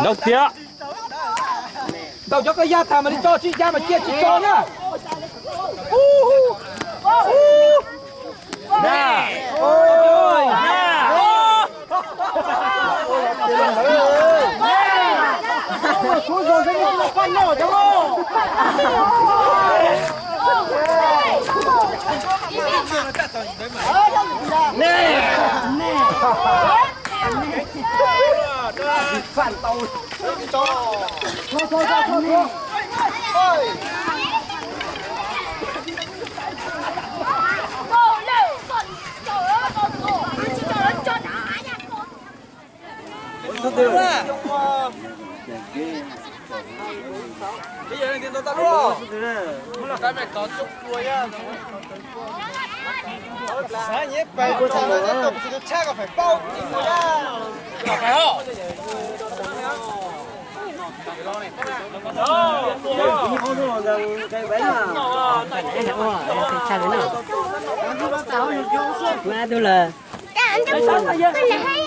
Đâu kia. Đâu cho cái da thà mà đi cho chị da mà chia chị cho nhá. Nè. Ôi, nè. Xuống rồi cái nó con nổ cháu ơi. Nè. Phản tàu. Thôi. Bây giờ tiền tao luôn. Cái mẹ có chục đuôi á. Sáng nhé, phải của thằng nó tổng sự cha có phải bao tiền rồi đó. Phải không? Cái bánh mà em đã mua thì sao nữa nào? Mà tôi là anh cho tôi là hay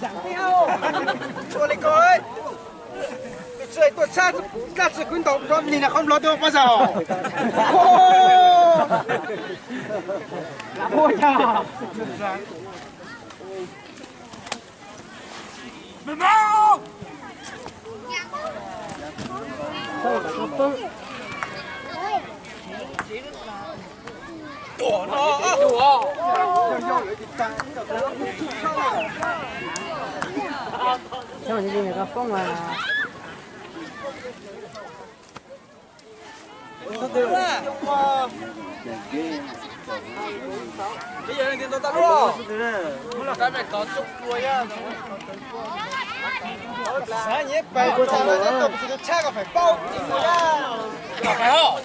Giảng theo. Cô lấy cô ơi. Trời tuột xa ra sự quyến tổng cho nhìn là không lo được bao giờ. Ôi cha. Đùa nó. sao mà đi có phong mà Bây giờ tiền tao luôn. Cái mẹ có chục đuôi á. Sáng nhé, phải của thằng nó tổng sự cha có phải bao tiền rồi đó. Phải không?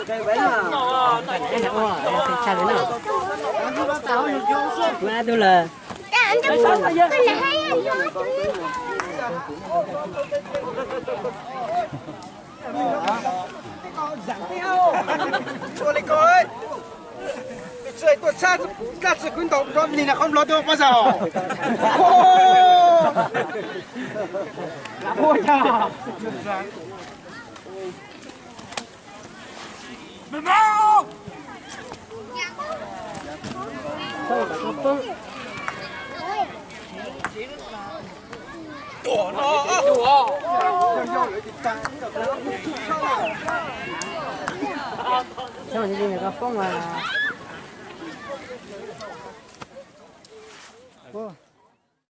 cái bánh mà em đã mua thì sao nữa nào? Mà tôi là anh cho tôi là hay Giảng theo. Cô lấy cô ơi. Trời tuột xa ra sự quyến tổng cho nhìn là không lo được bao giờ. Ôi cha. Đùa nó. sao mà đi có phong mà